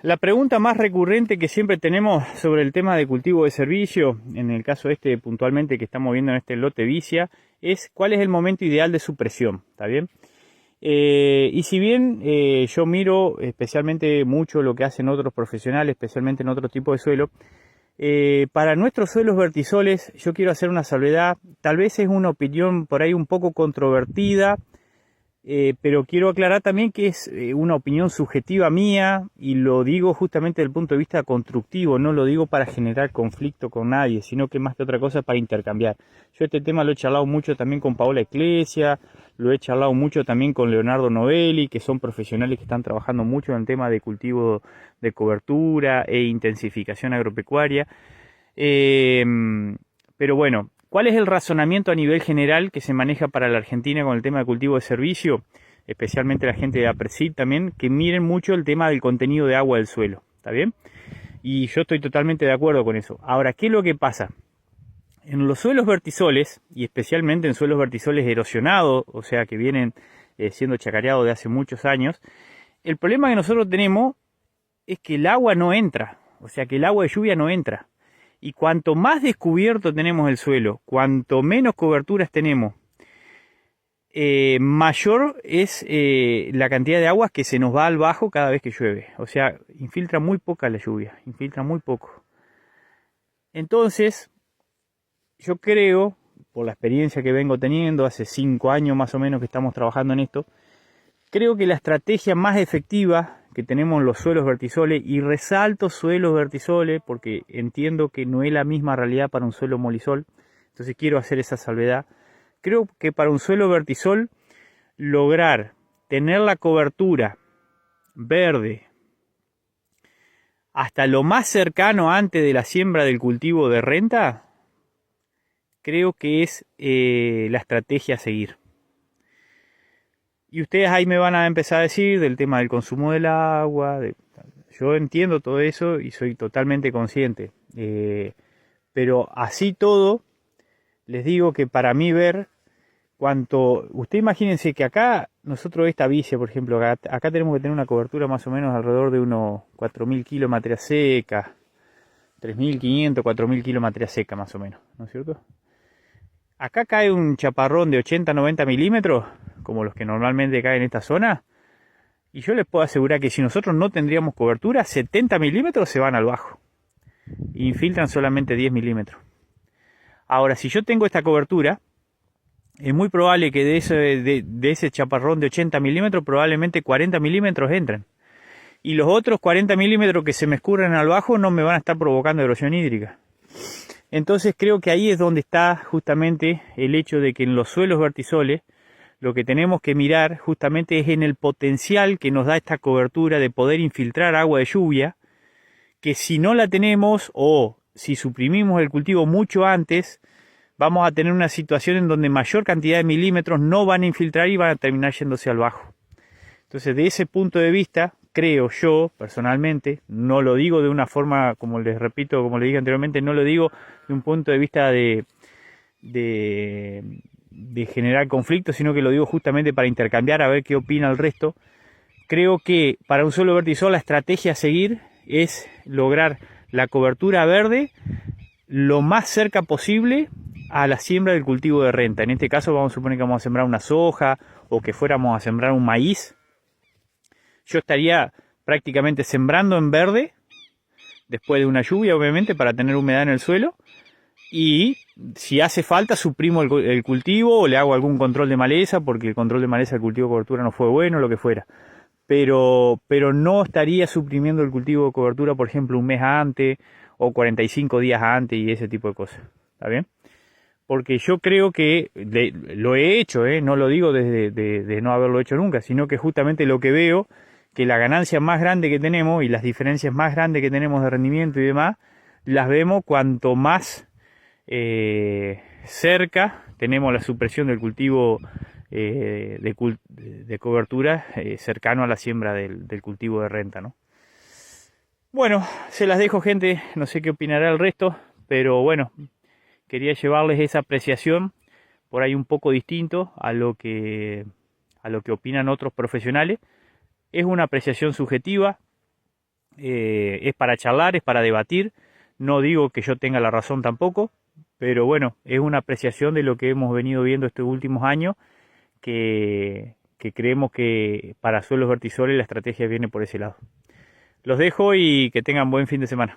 La pregunta más recurrente que siempre tenemos sobre el tema de cultivo de servicio, en el caso este puntualmente que estamos viendo en este lote Vicia, es ¿cuál es el momento ideal de supresión? ¿Está bien? Y si bien yo miro especialmente mucho lo que hacen otros profesionales, especialmente en otro tipo de suelo, para nuestros suelos vertisoles yo quiero hacer una salvedad. Tal vez es una opinión por ahí un poco controvertida, pero quiero aclarar también que es una opinión subjetiva mía y lo digo justamente desde el punto de vista constructivo, no lo digo para generar conflicto con nadie, sino que más que otra cosa para intercambiar. Yo este tema lo he charlado mucho también con Paola Ecclesia, lo he charlado mucho también con Leonardo Novelli, que son profesionales que están trabajando mucho en el tema de cultivo de cobertura e intensificación agropecuaria. Pero bueno, ¿cuál es el razonamiento a nivel general que se maneja para la Argentina con el tema de cultivo de servicio? Especialmente la gente de APRESID también, que miren mucho el tema del contenido de agua del suelo, ¿está bien? Y yo estoy totalmente de acuerdo con eso. Ahora, ¿qué es lo que pasa? En los suelos vertisoles, y especialmente en suelos vertisoles erosionados, o sea que vienen siendo chacareados de hace muchos años, el problema que nosotros tenemos es que el agua no entra, o sea que el agua de lluvia no entra. Y cuanto más descubierto tenemos el suelo, cuanto menos coberturas tenemos, mayor es la cantidad de agua que se nos va al bajo cada vez que llueve. O sea, infiltra muy poca la lluvia, infiltra muy poco. Entonces, yo creo, por la experiencia que vengo teniendo, hace 5 años más o menos que estamos trabajando en esto, creo que la estrategia más efectiva que tenemos en los suelos vertisoles, y resalto suelos vertisoles porque entiendo que no es la misma realidad para un suelo molisol, entonces quiero hacer esa salvedad. Creo que para un suelo vertisol, lograr tener la cobertura verde hasta lo más cercano antes de la siembra del cultivo de renta, creo que es la estrategia a seguir. Y ustedes ahí me van a empezar a decir del tema del consumo del agua. Yo entiendo todo eso y soy totalmente consciente. Pero así todo, les digo que para mí ver cuánto... Ustedes imagínense que acá, nosotros esta vicia, por ejemplo, acá tenemos que tener una cobertura más o menos alrededor de unos 4.000 kilos de materia seca. 3.500, 4.000 kilos de materia seca más o menos, ¿no es cierto? Acá cae un chaparrón de 80-90 milímetros, como los que normalmente caen en esta zona, y yo les puedo asegurar que si nosotros no tendríamos cobertura, 70 milímetros se van al bajo, e infiltran solamente 10 milímetros. Ahora, si yo tengo esta cobertura, es muy probable que de ese chaparrón de 80 milímetros, probablemente 40 milímetros entren. Y los otros 40 milímetros que se me escurren al bajo no me van a estar provocando erosión hídrica. Entonces creo que ahí es donde está justamente el hecho de que en los suelos vertisoles lo que tenemos que mirar justamente es en el potencial que nos da esta cobertura de poder infiltrar agua de lluvia, que si no la tenemos o si suprimimos el cultivo mucho antes, vamos a tener una situación en donde mayor cantidad de milímetros no van a infiltrar y van a terminar yéndose al bajo. Entonces, de ese punto de vista, creo yo, personalmente, no lo digo de una forma, como les repito, como les dije anteriormente, no lo digo de un punto de vista de generar conflicto, sino que lo digo justamente para intercambiar, a ver qué opina el resto. Creo que para un suelo vertisol la estrategia a seguir es lograr la cobertura verde lo más cerca posible a la siembra del cultivo de renta. En este caso vamos a suponer que vamos a sembrar una soja o que fuéramos a sembrar un maíz. Yo estaría prácticamente sembrando en verde, después de una lluvia obviamente, para tener humedad en el suelo. Y si hace falta suprimo el cultivo o le hago algún control de maleza, porque el control de maleza del cultivo de cobertura no fue bueno, lo que fuera. Pero no estaría suprimiendo el cultivo de cobertura, por ejemplo, un mes antes o 45 días antes y ese tipo de cosas. ¿Está bien? Porque yo creo que lo he hecho, no lo digo de no haberlo hecho nunca, sino que justamente lo que veo, que la ganancia más grande que tenemos y las diferencias más grandes que tenemos de rendimiento y demás, las vemos cuanto más cerca tenemos la supresión del cultivo de cobertura cercano a la siembra del cultivo de renta, ¿no? Bueno, se las dejo, gente, no sé qué opinará el resto, pero bueno, quería llevarles esa apreciación por ahí un poco distinto a lo que opinan otros profesionales. Es una apreciación subjetiva, Es para charlar, es para debatir. No digo que yo tenga la razón tampoco, pero bueno, es una apreciación de lo que hemos venido viendo estos últimos años, que creemos que para suelos vertisores la estrategia viene por ese lado. Los dejo y que tengan buen fin de semana.